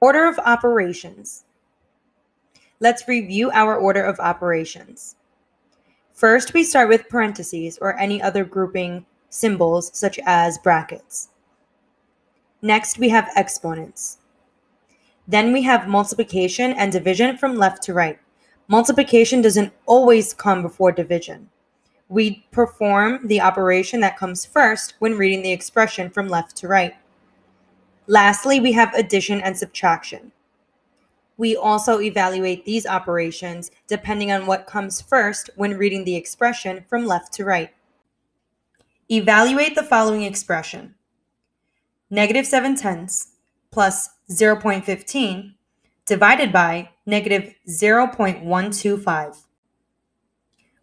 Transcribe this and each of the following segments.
Order of operations. Let's review our order of operations. First, we start with parentheses or any other grouping symbols such as brackets. Next, we have exponents. Then we have multiplication and division from left to right. Multiplication doesn't always come before division. We perform the operation that comes first when reading the expression from left to right. Lastly, we have addition and subtraction. We also evaluate these operations depending on what comes first when reading the expression from left to right. Evaluate the following expression. -7/10 plus 0.15 divided by -0.125.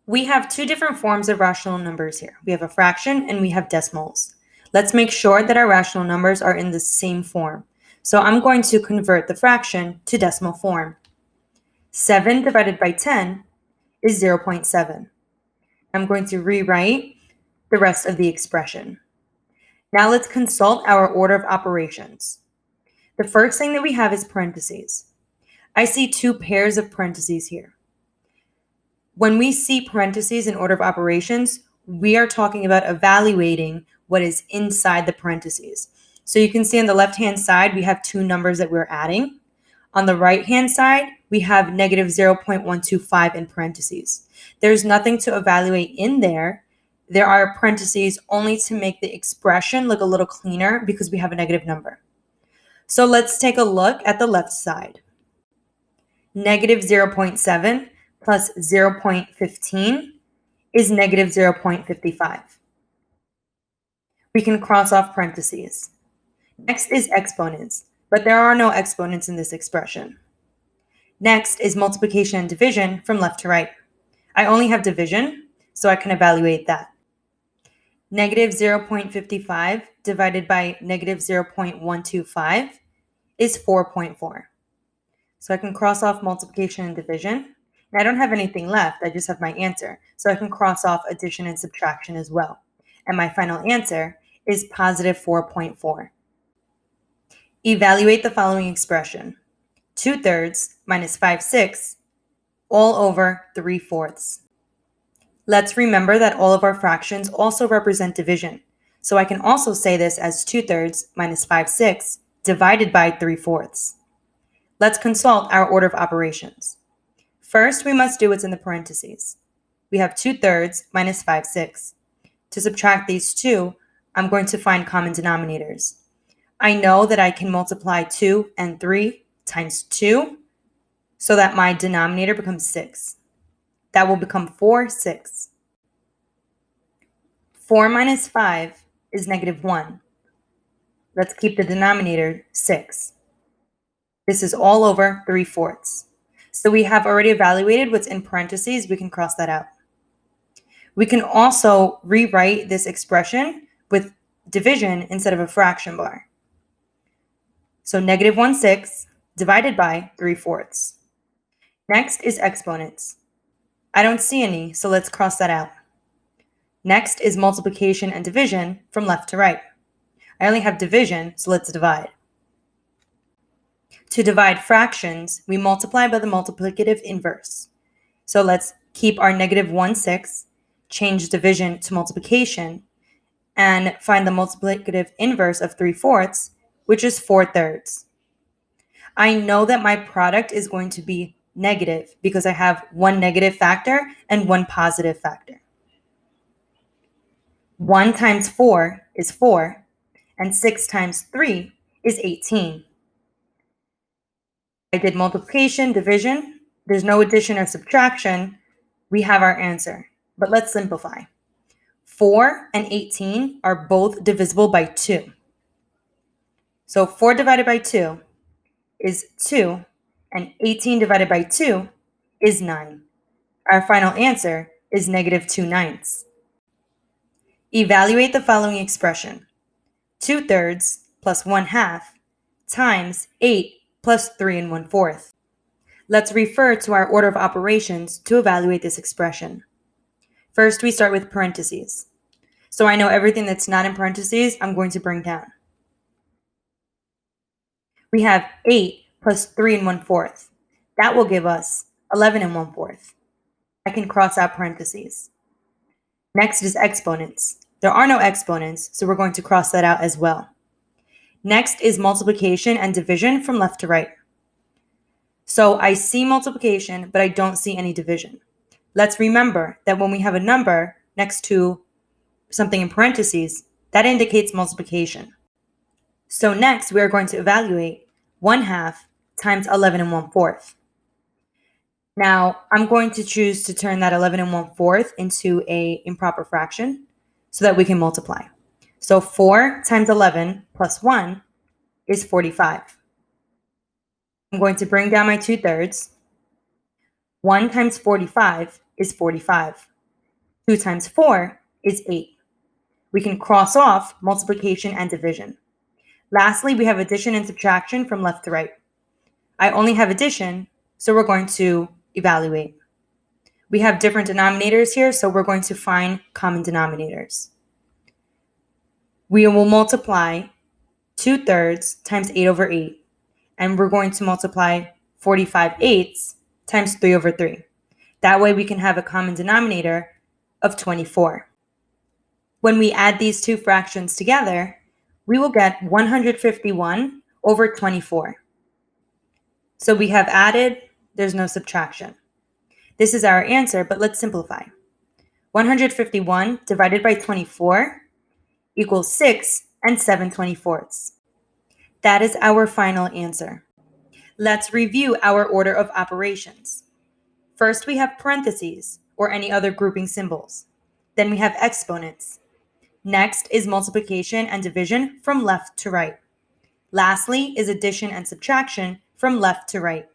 We have two different forms of rational numbers here. We have a fraction and we have decimals. Let's make sure that our rational numbers are in the same form. So I'm going to convert the fraction to decimal form. 7 divided by 10 is 0.7. I'm going to rewrite the rest of the expression. Now let's consult our order of operations. The first thing that we have is parentheses. I see two pairs of parentheses here. When we see parentheses in order of operations, we are talking about evaluating what is inside the parentheses. So you can see on the left-hand side, we have two numbers that we're adding. On the right-hand side, we have -0.125 in parentheses. There's nothing to evaluate in there. There are parentheses only to make the expression look a little cleaner because we have a negative number. So let's take a look at the left side. -0.7 plus 0.15 is -0.55. We can cross off parentheses. Next is exponents, but there are no exponents in this expression. Next is multiplication and division from left to right. I only have division, so I can evaluate that. -0.55 divided by -0.125 is 4.4. So I can cross off multiplication and division. And I don't have anything left, I just have my answer. So I can cross off addition and subtraction as well. And my final answer is positive 4.4. Evaluate the following expression. 2/3 minus 5/6 all over 3/4. Let's remember that all of our fractions also represent division. So I can also say this as 2/3 minus 5/6 divided by 3/4. Let's consult our order of operations. First, we must do what's in the parentheses. We have 2/3 minus 5/6. To subtract these two, I'm going to find common denominators. I know that I can multiply 2 and 3 times 2 so that my denominator becomes 6. That will become 4/6. 4 minus 5 is -1. Let's keep the denominator 6. This is all over 3/4. So we have already evaluated what's in parentheses. We can cross that out. We can also rewrite this expression with division instead of a fraction bar. So -1/6 divided by 3/4. Next is exponents. I don't see any, so let's cross that out. Next is multiplication and division from left to right. I only have division, so let's divide. To divide fractions, we multiply by the multiplicative inverse. So let's keep our -1/6, change division to multiplication, and find the multiplicative inverse of 3/4, which is 4/3. I know that my product is going to be negative because I have one negative factor and one positive factor. 1 times 4 is 4, and 6 times 3 is 18. I did multiplication, division. There's no addition or subtraction. We have our answer, but let's simplify. 4 and 18 are both divisible by 2. So 4 divided by 2 is 2, and 18 divided by 2 is 9. Our final answer is -2/9. Evaluate the following expression. 2/3 plus 1/2 times 8 plus 3 1/4. Let's refer to our order of operations to evaluate this expression. First, we start with parentheses. So I know everything that's not in parentheses, I'm going to bring down. We have 8 plus 3 and 1/4. That will give us 11 and 1/4. I can cross out parentheses. Next is exponents. There are no exponents, so we're going to cross that out as well. Next is multiplication and division from left to right. So I see multiplication, but I don't see any division. Let's remember that when we have a number next to something in parentheses, that indicates multiplication. So next, we are going to evaluate 1/2 times 11 and 1/4. Now, I'm going to choose to turn that 11 and 1/4 into an improper fraction so that we can multiply. So 4 times 11 plus 1 is 45. I'm going to bring down my 2/3. 1 times 45 is 45. 2 times 4 is 8. We can cross off multiplication and division. Lastly, we have addition and subtraction from left to right. I only have addition, so we're going to evaluate. We have different denominators here, so we're going to find common denominators. We will multiply 2/3 times 8/8, and we're going to multiply 45/8 times 3/3. That way we can have a common denominator of 24. When we add these two fractions together, we will get 151 over 24. So we have added, there's no subtraction. This is our answer, but let's simplify. 151 divided by 24 equals 6 and 7/24. That is our final answer. Let's review our order of operations. First, we have parentheses, or any other grouping symbols. Then we have exponents. Next is multiplication and division from left to right. Lastly is addition and subtraction from left to right.